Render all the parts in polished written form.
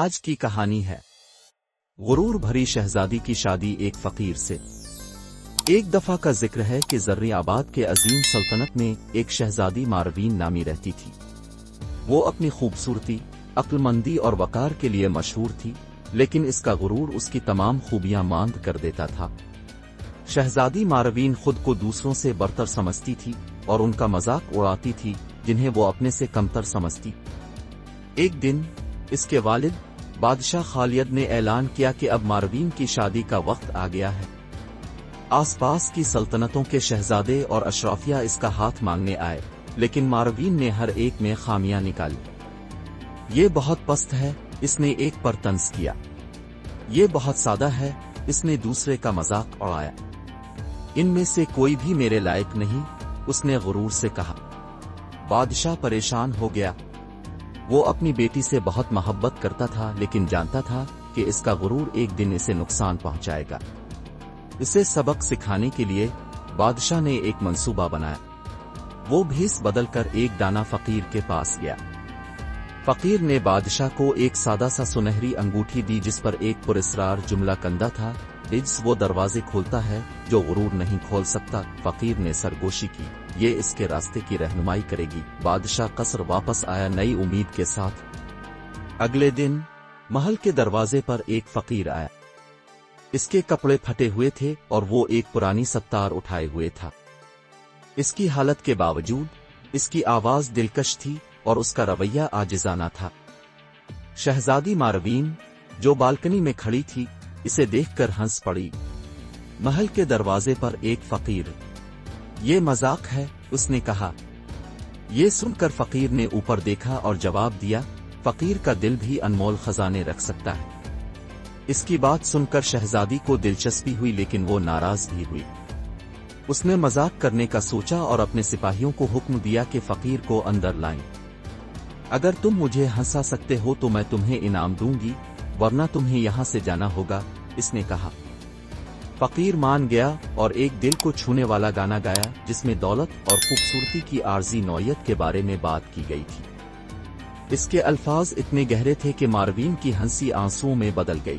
آج کی کہانی ہے غرور بھری شہزادی کی شادی ایک فقیر سے۔ ایک دفعہ کا ذکر ہے کہ زرعی آباد کے عظیم سلطنت میں ایک شہزادی ماروین نامی رہتی تھی۔ وہ اپنی خوبصورتی، عقل مندی اور وقار کے لیے مشہور تھی، لیکن اس کا غرور اس کی تمام خوبیاں ماند کر دیتا تھا۔ شہزادی ماروین خود کو دوسروں سے برتر سمجھتی تھی اور ان کا مذاق اڑاتی تھی جنہیں وہ اپنے سے کمتر سمجھتی۔ ایک دن اس کے والد بادشاہ خالد نے اعلان کیا کہ اب ماروین کی شادی کا وقت آ گیا ہے۔ آس پاس کی سلطنتوں کے شہزادے اور اشرافیہ اس کا ہاتھ مانگنے آئے، لیکن ماروین نے ہر ایک میں خامیاں نکالی۔ یہ بہت پست ہے، اس نے ایک پر طنز کیا۔ یہ بہت سادہ ہے، اس نے دوسرے کا مذاق اڑایا۔ ان میں سے کوئی بھی میرے لائق نہیں، اس نے غرور سے کہا۔ بادشاہ پریشان ہو گیا۔ وہ اپنی بیٹی سے بہت محبت کرتا تھا، لیکن جانتا تھا کہ اس کا غرور ایک دن اسے نقصان پہنچائے گا۔ اسے سبق سکھانے کے لیے بادشاہ نے ایک منصوبہ بنایا۔ وہ بھیس بدل کر ایک دانا فقیر کے پاس گیا۔ فقیر نے بادشاہ کو ایک سادہ سا سنہری انگوٹھی دی جس پر ایک پراسرار جملہ کندہ تھا، "اجز وہ دروازے کھولتا ہے جو غرور نہیں کھول سکتا"۔ فقیر نے سرگوشی کی، یہ اس کے راستے کی رہنمائی کرے گی۔ بادشاہ قصر واپس آیا نئی امید کے ساتھ۔ اگلے دن محل کے دروازے پر ایک فقیر آیا۔ اس کے کپڑے پھٹے ہوئے تھے اور وہ ایک پرانی ستار اٹھائے ہوئے تھا۔ اس کی حالت کے باوجود اس کی آواز دلکش تھی اور اس کا رویہ عاجزانہ تھا۔ شہزادی ماروین جو بالکنی میں کھڑی تھی اسے دیکھ کر ہنس پڑی۔ محل کے دروازے پر ایک فقیر، یہ مذاق ہے، اس نے کہا۔ یہ سن کر فقیر نے اوپر دیکھا اور جواب دیا، فقیر کا دل بھی انمول خزانے رکھ سکتا ہے۔ اس کی بات سن کر شہزادی کو دلچسپی ہوئی، لیکن وہ ناراض بھی ہوئی۔ اس نے مذاق کرنے کا سوچا اور اپنے سپاہیوں کو حکم دیا کہ فقیر کو اندر لائیں۔ اگر تم مجھے ہنسا سکتے ہو تو میں تمہیں انعام دوں گی، ورنہ تمہیں یہاں سے جانا ہوگا، اس نے کہا۔ فقیر مان گیا اور ایک دل کو چھونے والا گانا گایا جس میں دولت اور خوبصورتی کی عارضی نوعیت کے بارے میں بات کی گئی تھی۔ اس کے الفاظ اتنے گہرے تھے کہ ماروین کی ہنسی آنسوؤں میں بدل گئی۔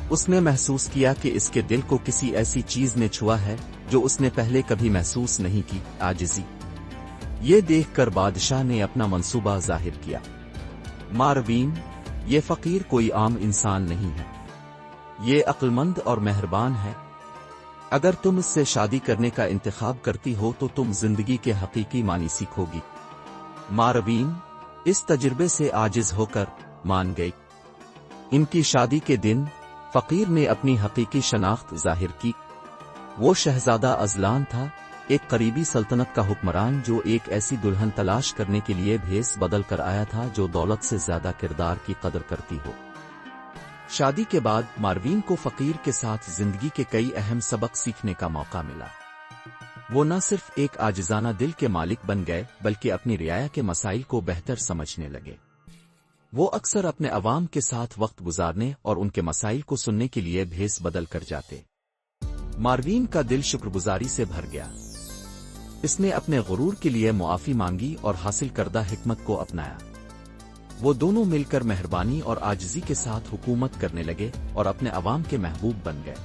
اس نے محسوس کیا کہ اس کے دل کو کسی ایسی چیز نے چھوا ہے جو اس نے پہلے کبھی محسوس نہیں کی، عاجزی۔ یہ دیکھ کر بادشاہ نے اپنا منصوبہ ظاہر کیا۔ ماروین، یہ فقیر کوئی عام انسان نہیں ہے، یہ عقل مند اور مہربان ہے۔ اگر تم اس سے شادی کرنے کا انتخاب کرتی ہو تو تم زندگی کے حقیقی معنی سیکھو گی۔ ماروین اس تجربے سے عاجز ہو کر مان گئی۔ ان کی شادی کے دن فقیر نے اپنی حقیقی شناخت ظاہر کی۔ وہ شہزادہ ازلان تھا، ایک قریبی سلطنت کا حکمران جو ایک ایسی دلہن تلاش کرنے کے لیے بھیس بدل کر آیا تھا جو دولت سے زیادہ کردار کی قدر کرتی ہو۔ شادی کے بعد ماروین کو فقیر کے ساتھ زندگی کے کئی اہم سبق سیکھنے کا موقع ملا۔ وہ نہ صرف ایک عاجزانہ دل کے مالک بن گئے بلکہ اپنی رعایا کے مسائل کو بہتر سمجھنے لگے۔ وہ اکثر اپنے عوام کے ساتھ وقت گزارنے اور ان کے مسائل کو سننے کے لیے بھیس بدل کر جاتے۔ ماروین کا دل شکر گزاری سے بھر گیا۔ اس نے اپنے غرور کے لیے معافی مانگی اور حاصل کردہ حکمت کو اپنایا۔ وہ دونوں مل کر مہربانی اور عاجزی کے ساتھ حکومت کرنے لگے اور اپنے عوام کے محبوب بن گئے۔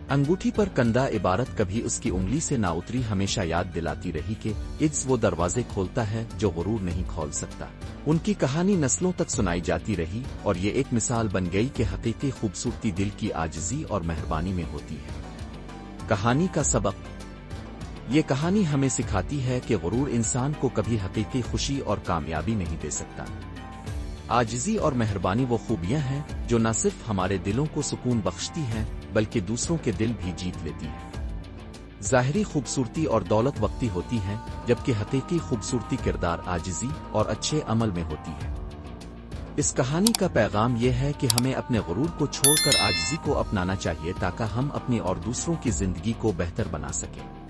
انگوٹھی پر کندہ عبارت کبھی اس کی انگلی سے نہ اتری، ہمیشہ یاد دلاتی رہی کہ اجز وہ دروازے کھولتا ہے جو غرور نہیں کھول سکتا۔ ان کی کہانی نسلوں تک سنائی جاتی رہی اور یہ ایک مثال بن گئی کہ حقیقی خوبصورتی دل کی عاجزی اور مہربانی میں ہوتی ہے۔ کہانی کا سبق، یہ کہانی ہمیں سکھاتی ہے کہ غرور انسان کو کبھی حقیقی خوشی اور کامیابی نہیں دے سکتا۔ عاجزی اور مہربانی وہ خوبیاں ہیں جو نہ صرف ہمارے دلوں کو سکون بخشتی ہیں بلکہ دوسروں کے دل بھی جیت لیتی ہیں۔ ظاہری خوبصورتی اور دولت وقتی ہوتی ہیں، جبکہ حقیقی خوبصورتی کردار، عاجزی اور اچھے عمل میں ہوتی ہے۔ اس کہانی کا پیغام یہ ہے کہ ہمیں اپنے غرور کو چھوڑ کر عاجزی کو اپنانا چاہیے تاکہ ہم اپنی اور دوسروں کی زندگی کو بہتر بنا سکیں۔